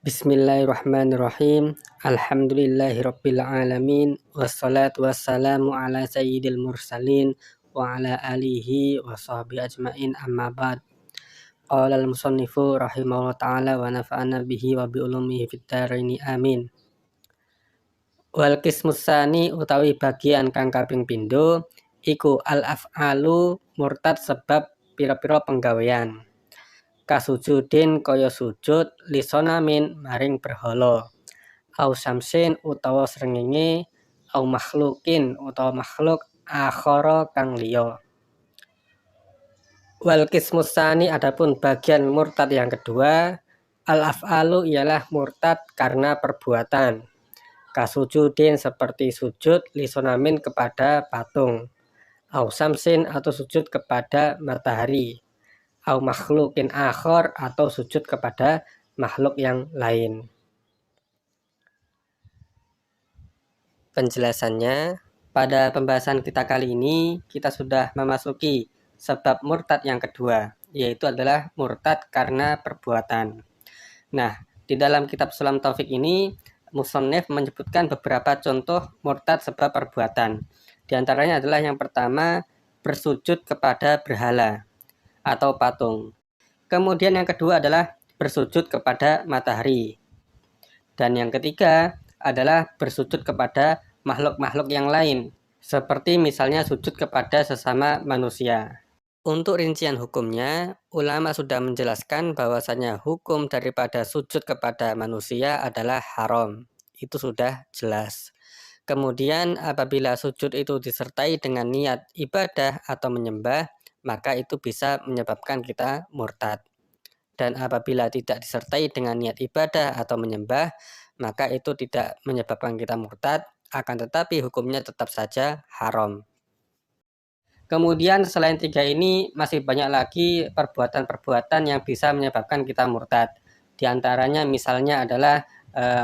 Bismillahirrahmanirrahim. Alhamdulillahirabbil alamin. Wassalatu wassalamu ala sayyidil mursalin wa ala alihi wa sahbihi ajmain, amma ba'd. Qala al-musannifu rahimahullah ta'ala wa nafa'ana bihi wa bi ulumihi fid dharaini amin. Wal qismus tsani utawi bagian kang kaping pindho iku al-af'alu murtad sebab pira-pira penggawean. Kasujudin kaya sujud lisonamin maring berhala, au samsin utawa srengenge, au makhlukin utawa makhluk akhara kang liya. Wal qismus tsani adapun bagian murtad yang kedua, al af'alu ialah murtad karena perbuatan. Kasujudin seperti sujud lisonamin kepada patung, au samsin atau sujud kepada matahari, au makhlukin akhor atau sujud kepada makhluk yang lain. Penjelasannya, pada pembahasan kita kali ini kita sudah memasuki sebab murtad yang kedua, yaitu adalah murtad karena perbuatan. Nah, di dalam kitab Sulam Taufik ini musannif menyebutkan beberapa contoh murtad sebab perbuatan. Di antaranya adalah yang pertama, bersujud kepada berhala atau patung. Kemudian yang kedua adalah bersujud kepada matahari. Dan yang ketiga adalah bersujud kepada makhluk-makhluk yang lain, seperti misalnya sujud kepada sesama manusia. Untuk rincian hukumnya, ulama sudah menjelaskan bahwasanya hukum daripada sujud kepada manusia adalah haram. Itu sudah jelas. Kemudian apabila sujud itu disertai dengan niat ibadah atau menyembah, maka itu bisa menyebabkan kita murtad. Dan apabila tidak disertai dengan niat ibadah atau menyembah, maka itu tidak menyebabkan kita murtad, akan tetapi hukumnya tetap saja haram. Kemudian selain tiga ini masih banyak lagi perbuatan-perbuatan yang bisa menyebabkan kita murtad. Di antaranya misalnya adalah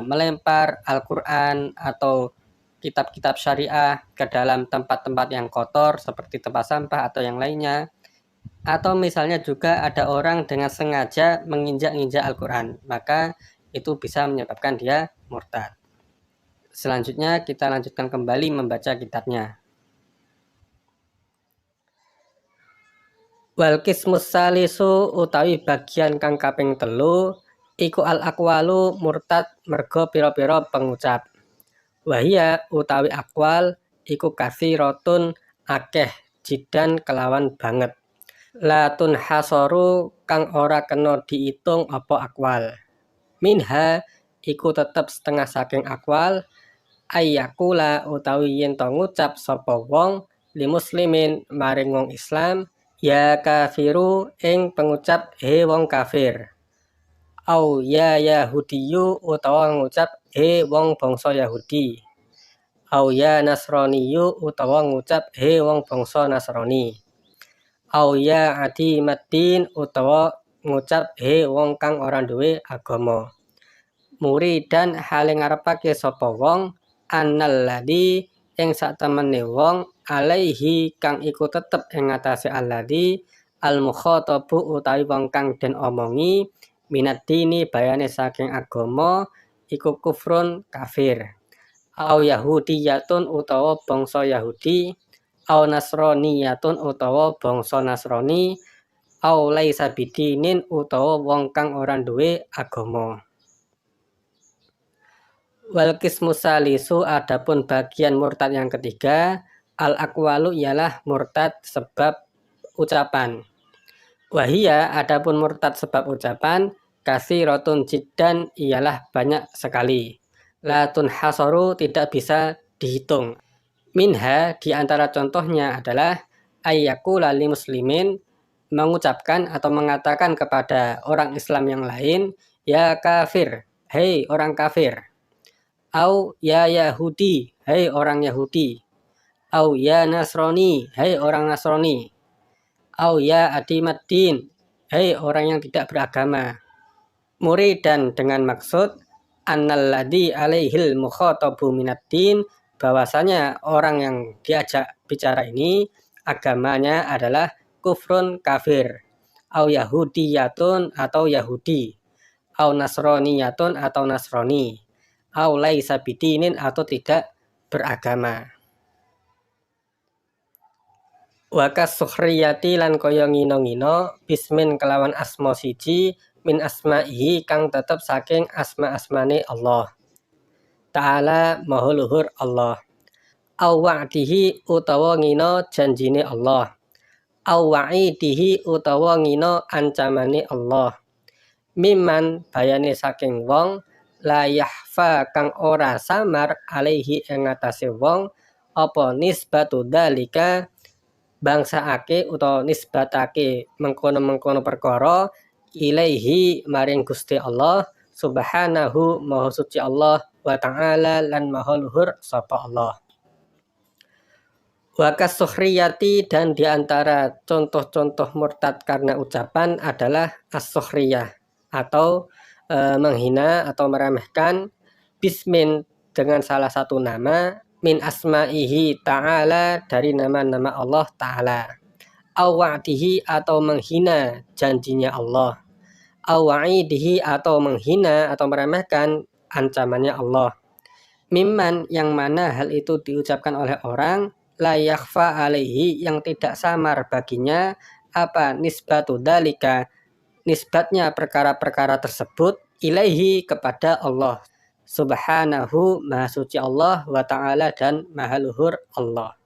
melempar Al-Quran atau kitab-kitab syariah ke dalam tempat-tempat yang kotor seperti tempat sampah atau yang lainnya. Atau misalnya juga ada orang dengan sengaja menginjak-injak Al-Quran, maka itu bisa menyebabkan dia murtad. Selanjutnya kita lanjutkan kembali membaca kitabnya. Wal qismus salisu utawi bagian kang kaping telu iku al aqwalu murtad mergo pira-pira pengucap. Wahia utawi akwal iku katsiratun akeh jidan kelawan banget. Latun hasoru kang ora kena diitung apa akwal. Minha iku tetep setengah saking akwal, ayyakula utawi yen to ngucap sapa wong li muslimin maring wong Islam, ya kafiru ing pengucap he wong kafir. Au ya yahudiyu utawa ngucap he wong bangsa Yahudi. Au ya nasraniyu utawa ngucap he wong bangsa Nasrani. Au ya adi madin utawa ngucap he wong kang ora duwe agama. Muridan hale ngarepake sapa wong annal ladzi ing satemene wong alaihi kang iku tetep ing ngatasé alladzi al mukhatabu utawi wong kang den omongi minad dini bayane saking agama iku kufrun kafir. Au yahudiyatun utawa bangsa Yahudi, au nasroniyatun utawa bangsa Nasrani, au laisa bidinin utawa wong kang ora duwe agama. Wal qismus salisu adapun bagian murtad yang ketiga, al aqwalu ialah murtad sebab ucapan. Wahia adapun murtad sebab ucapan, katsiratun jiddan ialah banyak sekali. Latun hasoru tidak bisa dihitung. Minha di antara contohnya adalah ayyakula li muslimin mengucapkan atau mengatakan kepada orang Islam yang lain, ya kafir, hei orang kafir. Au ya Yahudi, hei orang Yahudi. Au ya Nasrani, hei orang Nasrani. Au ya adimaddin, hei orang yang tidak beragama. Muridan dengan maksud annal ladzi alaihil mukhatabu minaddin, bahwasanya orang yang diajak bicara ini agamanya adalah kufrun kafir, au yahudiyatun atau Yahudi, au nasroniyatun atau nasroni, au laisa bidinin atau tidak beragama. Wakas sukhriyati lan kaya ngino-ngino bismin kelawan asma siji min asma'ihi kang tetep saking asma-asmane Allah Ta'ala maha luhur Allah. Au wa'dihi utawa ngino janjine Allah. Au wa'idihi utawa ngino ancamane Allah. Miman bayane saking wong la yahfa kang ora samar alaihi ing atase wong apa nisbatu dalika bangsaake utawa nisbatake mengkono-mengkono perkara ilaihi maring Gusti Allah subhanahu maha suci Allah wa ta'ala lan maha luhur sapa Allah. Wakas sukhriyati dan diantara contoh-contoh murtad karena ucapan adalah as-sukhriyah atau menghina atau meremehkan bismin dengan salah satu nama min asma'ihi ta'ala dari nama-nama Allah ta'ala, au wa'dihi atau menghina janjinya Allah, au wa'idihi atau menghina atau meremehkan ancamannya Allah. Mimman yang mana hal itu diucapkan oleh orang la yakhfa alaihi yang tidak samar baginya apa nisbatu dalika nisbatnya perkara-perkara tersebut ilaihi kepada Allah subhanahu maha suci Allah wa ta'ala dan maha luhur Allah.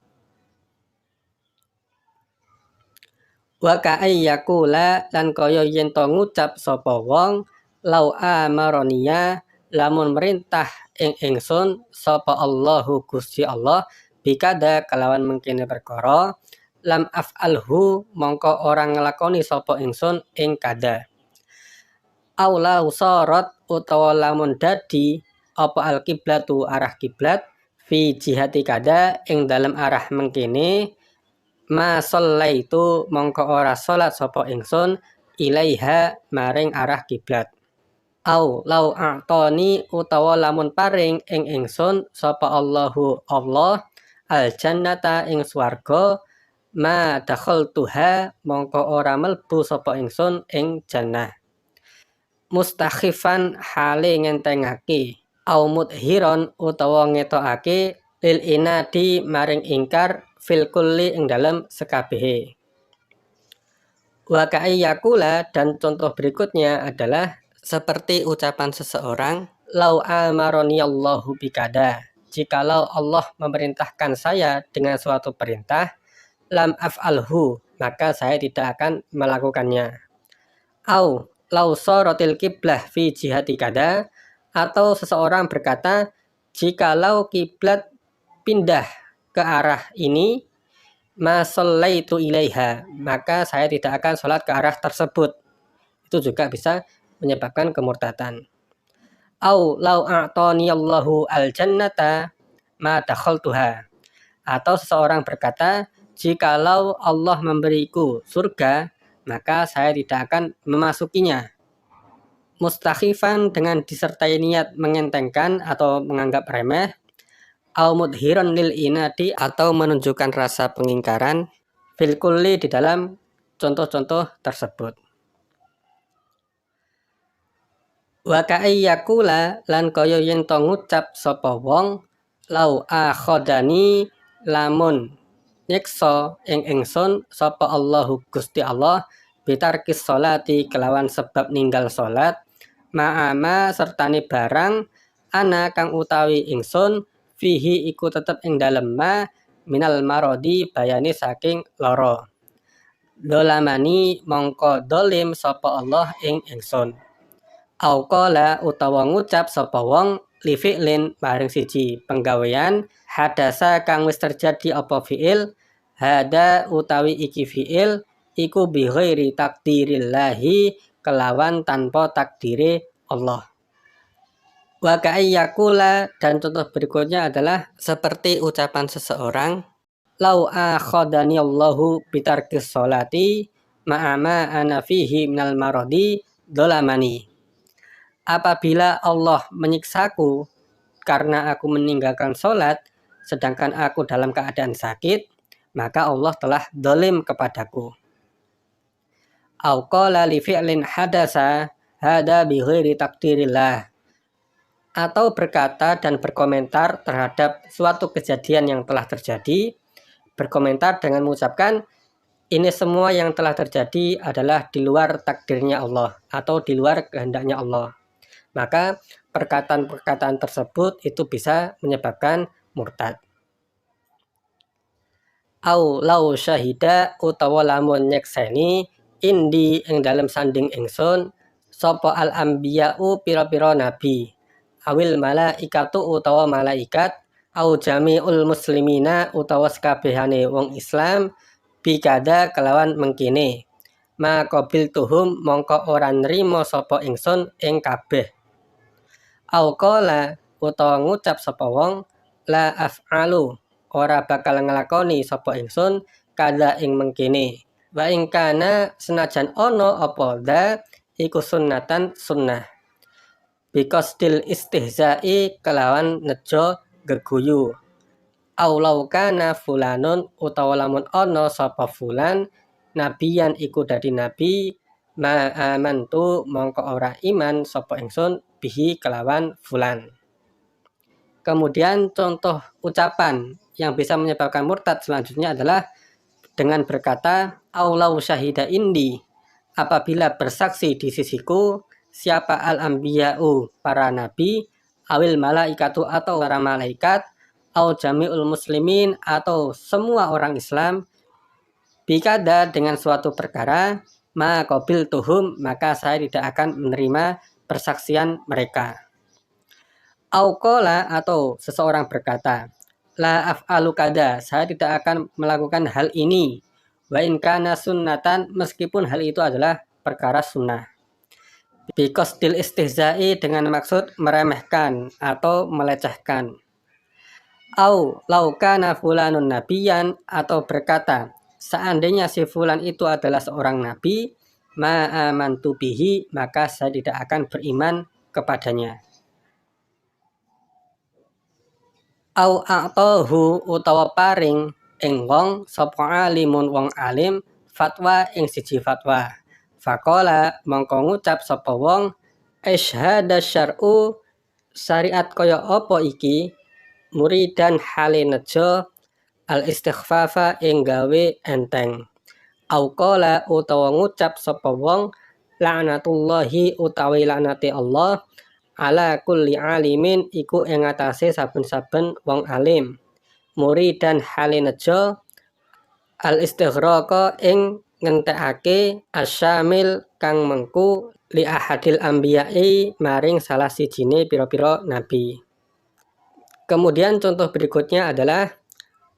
Wa ka'ayyakula lan kaya yen to ngucap sapa wong lau amaroniya lamun merintah ing ingsun sapa Allahu Gusti Allah bikada kelawan mengkene perkara lam af'alhu mongko orang ngelakoni sapa ingsun ing kada. Aula usorot utawa lamun dadi apa al-kiblatu arah kiblat fi jihati kada ing dalam arah mengkene ma shallaitu mongko ora salat sapa ingsun ilaiha maring arah kiblat. Au lau a'toni utawa lamun paring ing ingsun sapa Allahu Allah al jannata ing swarga ma dakhaltuha mongko ora melbu sapa ingsun ing jannah. Mustakhifan hale ngentengake au mudhiron utawa ngetokake lil inadi maring ingkar fil kulli ing dalam sekabehe. Wa ka'ayyakula dan contoh berikutnya adalah seperti ucapan seseorang lau amaroni Allahu bikada jikalau Allah memerintahkan saya dengan suatu perintah lam af'alhu maka saya tidak akan melakukannya. Au lau sorotil kiblah fi jihati kada atau seseorang berkata jikalau kiblat pindah ke arah ini ma shallaitu ilaiha maka saya tidak akan sholat ke arah tersebut. Itu juga bisa menyebabkan kemurtadan. Au lau a'tani Allahu al jannata ma dakhaltuha atau seseorang berkata jikalau Allah memberiku surga maka saya tidak akan memasukinya. Mustakhifan dengan disertai niat mengentengkan atau menganggap remeh, au mudhiron lil inadi atau menunjukkan rasa pengingkaran fil kulli di dalam contoh-contoh tersebut. Wa ka'ayyakula lan kaya yen to ngucap sapa wong lau akhodani lamun nyekso ing ingsun sapa Allahu Gusti Allah bitarkis sholati kelawan sebab ninggal salat ma'ama sertane barang ana kang utawi ingsun fihi iku tetep ing dalem ma minal marodi bayane saking lara. Dolamani mongko dolim sapa Allah ing ingsun. Au qala utawa ngucap sapa wong li fi'lin maring siji penggawean hadasa kang wis terjadi apa fi'il hada utawi iki fi'il iku bi ghairi takdirillahi kelawan tanpa takdire Allah. Wa ka'ayyakula dan contoh berikutnya adalah seperti ucapan seseorang lau akhodani Allahu bitarkis sholati ma'ama ana fihi minal marodi dolamani. Apabila Allah menyiksaku karena aku meninggalkan sholat sedangkan aku dalam keadaan sakit maka Allah telah dolim kepadaku. Au qala li fi'lin hadasa yatashahada bi ghairi takdirillah, atau berkata dan berkomentar terhadap suatu kejadian yang telah terjadi, berkomentar dengan mengucapkan ini semua yang telah terjadi adalah di luar takdirnya Allah atau di luar kehendaknya Allah. Maka perkataan-perkataan tersebut itu bisa menyebabkan murtad. Au lau syahida utawa lamun nyekseni indi ing dalam sanding ingsun sapa al ambiya'u pira-pira nabi awil malaikatu utawa malaikat au jami'ul muslimina utawa sekabehane wong Islam bikada kelawan mengkini ma qabil tuhum mongko ora nrimo sapa ingsun ing kabeh au qala utawa ngucap sapa wong la af'alu ora bakal nglakoni sapa ingsun kada ing mengkini wa ing kana senajan ono apa da iku sunnatan sunnah bikostil istihza'i kelawan nejo geguyu au lau kana fulanun utawa lamun ono sapa fulan nabiyan iku dadi nabi ma amantu mongko ora iman sapa ingsun bihi kelawan fulan. Kemudian contoh ucapan yang bisa menyebabkan murtad selanjutnya adalah dengan berkata aulau syahida indi, apabila bersaksi di sisiku siapa al-anbiya'u para nabi awil malaikatu atau para malaikat au jami'ul muslimin atau semua orang Islam bikada dengan suatu perkara ma qabil tuhum maka saya tidak akan menerima persaksian mereka. Au qala atau seseorang berkata la af'alu kada, saya tidak akan melakukan hal ini wa in kana sunnatan, meskipun hal itu adalah perkara sunnah. Biqasdil istihza'i dengan maksud meremehkan atau melecehkan. Au lau kana fulanun nabiyan atau berkata seandainya si fulan itu adalah seorang nabi ma amantu bihi maka saya tidak akan beriman kepadanya. Au a'tahu utawa paring ing wong sapa alimun wong alim fatwa ing siji fatwa. Faqala mongko ngucap sapa wong isyhada syar'u syariat kaya apa iki muridan hale nejo al istighfafa ing gawe enteng. Au qala utawa ngucap sapa wong laknatullahi utawi laknate Allah ala kulli alimin iku ing atase saben-saben wong alim muridan hale nejo al istighraqa ing ngentekake asyamil kang mengku li ahadil anbiya'i maring salah sijine pira-pira nabi. Kemudian contoh berikutnya adalah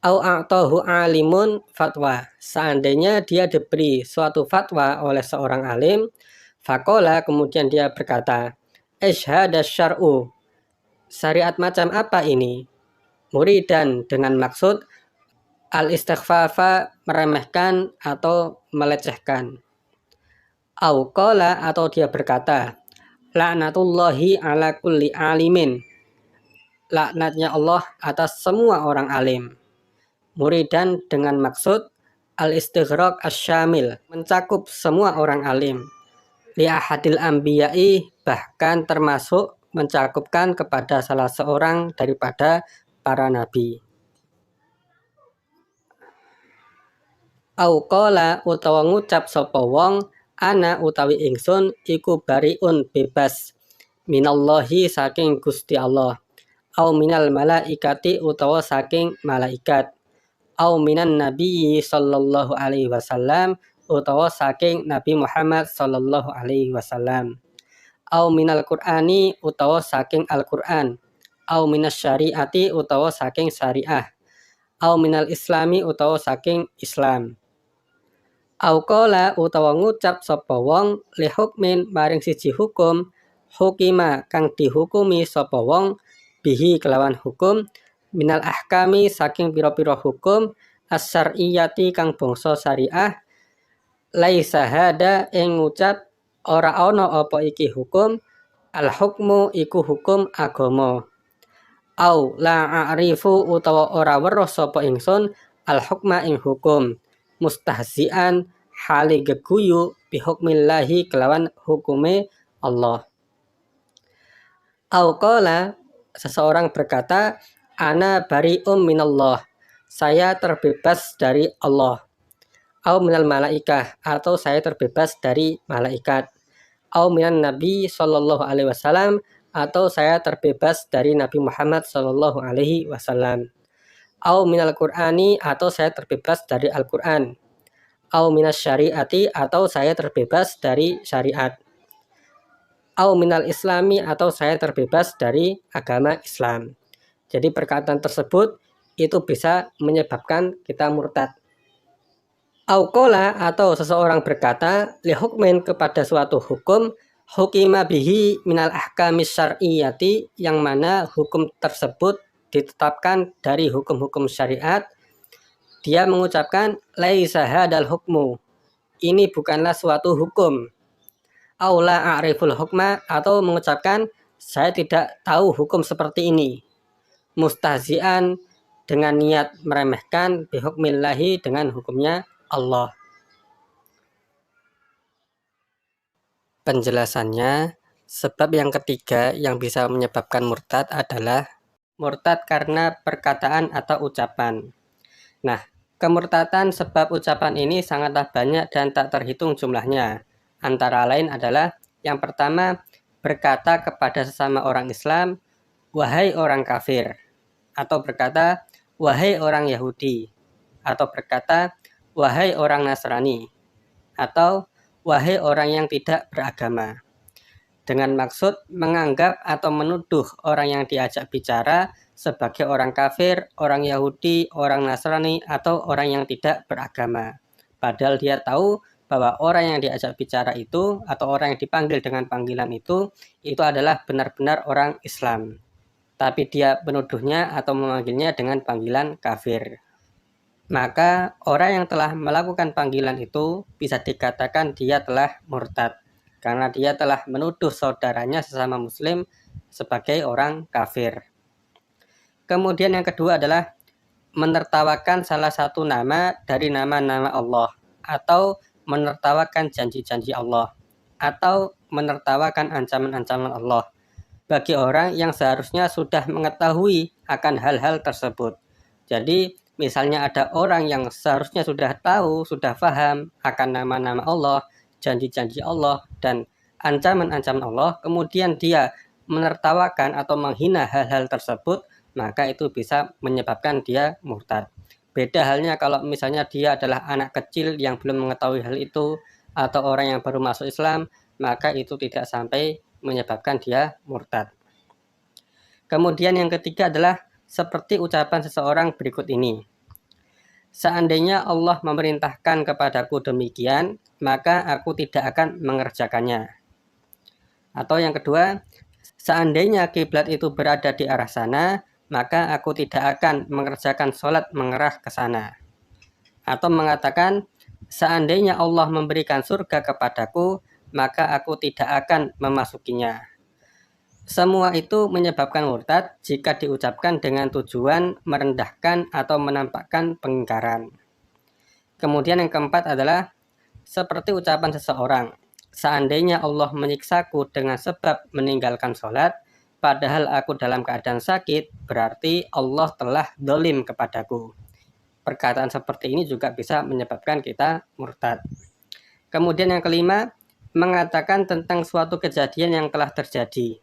au a'tahu alimun fatwa, seandainya dia diberi suatu fatwa oleh seorang alim faqala kemudian dia berkata isyhada syar'u, syariat macam apa ini, muridan dengan maksud al-istighfafa meremehkan atau melecehkan. Au qala atau dia berkata laknatullahi ala kulli alimin, laknatnya Allah atas semua orang alim. Muridan dengan maksud al-istighraq asyamil, mencakup semua orang alim. Li ahadil anbiya'i, bahkan termasuk mencakupkan kepada salah seorang daripada para nabi. Au qala utawa ngucap sapa wong ana utawi ingsun iku bariun bebas minallahi saking Gusti Allah au minal malaikati utawa saking malaikat au minan nabi sallallahu alaihi wasallam utawa saking Nabi Muhammad sallallahu alaihi wasallam au minal qur'ani utawa saking Al-Qur'an au minas syariati utawa saking syariah au minal islami utawa saking Islam. Au qala utawa ngucap sapa wong li hukmin maring siji hukum hukima kang dihukumi sapa wong bihi kelawan hukum minal ahkami saking pira-pira hukum as-syar'iyyati kang bangsa syariah laisa hada ing ngucap ora ana apa iki hukum al hukmu iku hukum agama. Au la a'rifu utawa ora weruh sapa ingsun al hukma ing hukum mustahzian hale geguyu bi hukmillahi kelawan hukume Allah. Au qala, seseorang berkata, ana bari'um minallah, saya terbebas dari Allah. Au minal malaikah, atau saya terbebas dari malaikat. Au minan nabi sallallahu alaihi wasallam, atau saya terbebas dari Nabi Muhammad sallallahu alaihi wasallam. Au minal qur'ani, atau saya terbebas dari Al-Qur'an. Au minas syariati, atau saya terbebas dari syariat. Au minal islami, atau saya terbebas dari agama Islam. Jadi perkataan tersebut itu bisa menyebabkan kita murtad. Au qala, atau seseorang berkata, li hukmin, kepada suatu hukum, hukima bihi minal ahkamis syar'iyyati, yang mana hukum tersebut ditetapkan dari hukum-hukum syariat. Dia mengucapkan laisa hadal hukmu, ini bukanlah suatu hukum. Aula a'riful hukma, atau mengucapkan saya tidak tahu hukum seperti ini. Mustahzian, dengan niat meremehkan, bihukmillahi, dengan hukumnya Allah. Penjelasannya, sebab yang ketiga yang bisa menyebabkan murtad adalah murtad karena perkataan atau ucapan. Nah, kemurtadan sebab ucapan ini sangatlah banyak dan tak terhitung jumlahnya. Antara lain adalah yang pertama, berkata kepada sesama orang Islam, wahai orang kafir, atau berkata, wahai orang Yahudi, atau berkata, wahai orang Nasrani, atau wahai orang yang tidak beragama, dengan maksud menganggap atau menuduh orang yang diajak bicara sebagai orang kafir, orang Yahudi, orang Nasrani, atau orang yang tidak beragama. Padahal dia tahu bahwa orang yang diajak bicara itu atau orang yang dipanggil dengan panggilan itu adalah benar-benar orang Islam. Tapi dia menuduhnya atau memanggilnya dengan panggilan kafir. Maka orang yang telah melakukan panggilan itu bisa dikatakan dia telah murtad, karena dia telah menuduh saudaranya sesama muslim sebagai orang kafir. Kemudian yang kedua adalah menertawakan salah satu nama dari nama-nama Allah, atau menertawakan janji-janji Allah, atau menertawakan ancaman-ancaman Allah bagi orang yang seharusnya sudah mengetahui akan hal-hal tersebut. Jadi misalnya ada orang yang seharusnya sudah tahu, sudah paham akan nama-nama Allah, janji-janji Allah, dan ancaman-ancaman Allah, kemudian dia menertawakan atau menghina hal-hal tersebut, maka itu bisa menyebabkan dia murtad. Beda halnya kalau misalnya dia adalah anak kecil yang belum mengetahui hal itu, atau orang yang baru masuk Islam, maka itu tidak sampai menyebabkan dia murtad. Kemudian yang ketiga adalah seperti ucapan seseorang berikut ini. Seandainya Allah memerintahkan kepadaku demikian, maka aku tidak akan mengerjakannya. Atau yang kedua, seandainya kiblat itu berada di arah sana, maka aku tidak akan mengerjakan sholat mengerah ke sana. Atau mengatakan, seandainya Allah memberikan surga kepadaku, maka aku tidak akan memasukinya. Semua itu menyebabkan murtad jika diucapkan dengan tujuan merendahkan atau menampakkan pengingkaran. Kemudian yang keempat adalah seperti ucapan seseorang, seandainya Allah menyiksaku dengan sebab meninggalkan sholat, padahal aku dalam keadaan sakit, berarti Allah telah zalim kepadaku. Perkataan seperti ini juga bisa menyebabkan kita murtad. Kemudian yang kelima, mengatakan tentang suatu kejadian yang telah terjadi.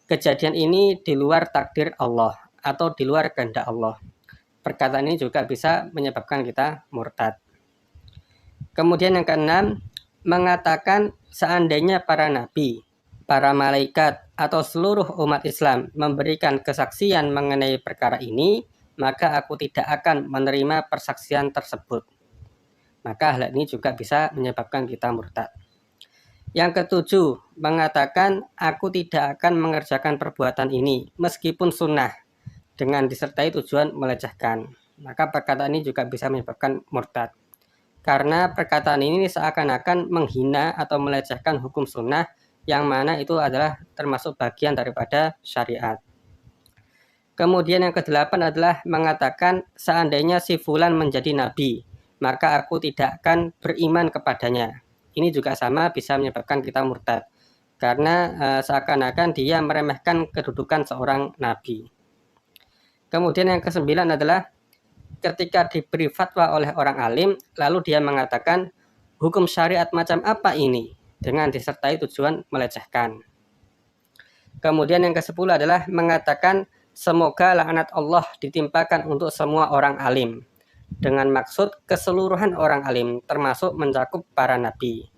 Kejadian ini di luar takdir Allah atau di luar kehendak Allah. Perkataan ini juga bisa menyebabkan kita murtad. Kemudian yang keenam, mengatakan seandainya para nabi, para malaikat, atau seluruh umat Islam memberikan kesaksian mengenai perkara ini, maka aku tidak akan menerima persaksian tersebut. Maka hal ini juga bisa menyebabkan kita murtad. Yang ketujuh, mengatakan aku tidak akan mengerjakan perbuatan ini meskipun sunnah dengan disertai tujuan melecehkan. Maka perkataan ini juga bisa menyebabkan murtad. Karena perkataan ini seakan-akan menghina atau melecehkan hukum sunnah yang mana itu adalah termasuk bagian daripada syariat. Kemudian yang kedelapan adalah mengatakan seandainya si fulan menjadi nabi, maka aku tidak akan beriman kepadanya. Ini juga sama bisa menyebabkan kita murtad. karena seakan-akan dia meremehkan kedudukan seorang nabi. Kemudian yang kesembilan adalah ketika diberi fatwa oleh orang alim, lalu dia mengatakan hukum syariat macam apa ini, dengan disertai tujuan melecehkan. Kemudian yang ke-10 adalah mengatakan semoga laknat Allah ditimpakan untuk semua orang alim, dengan maksud keseluruhan orang alim, termasuk mencakup para nabi.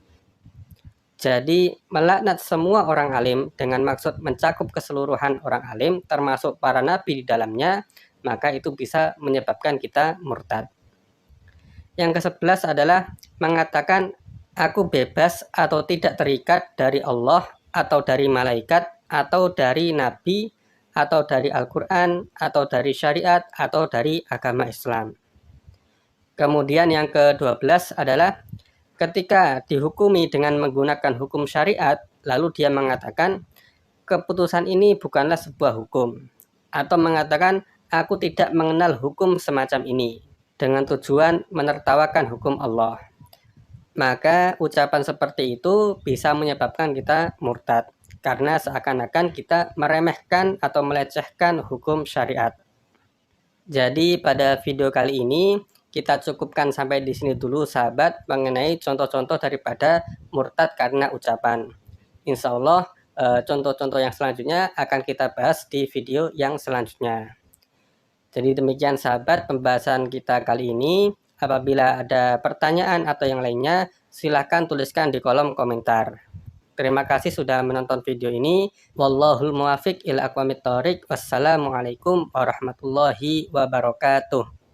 Jadi melaknat semua orang alim dengan maksud mencakup keseluruhan orang alim, termasuk para nabi di dalamnya, maka itu bisa menyebabkan kita murtad. Yang ke-11 adalah mengatakan aku bebas atau tidak terikat dari Allah atau dari malaikat atau dari nabi atau dari Al-Quran atau dari syariat atau dari agama Islam. Kemudian yang ke-12 adalah ketika dihukumi dengan menggunakan hukum syariat, lalu dia mengatakan keputusan ini bukanlah sebuah hukum, atau mengatakan aku tidak mengenal hukum semacam ini, dengan tujuan menertawakan hukum Allah. Maka ucapan seperti itu bisa menyebabkan kita murtad, karena seakan-akan kita meremehkan atau melecehkan hukum syariat. Jadi pada video kali ini kita cukupkan sampai di sini dulu sahabat, mengenai contoh-contoh daripada murtad karena ucapan. Insya Allah contoh-contoh yang selanjutnya akan kita bahas di video yang selanjutnya. Jadi demikian sahabat pembahasan kita kali ini. Apabila ada pertanyaan atau yang lainnya, silahkan tuliskan di kolom komentar. Terima kasih sudah menonton video ini. Wallahul muwafiq ila aqwamit thoriq. Wassalamualaikum warahmatullahi wabarakatuh.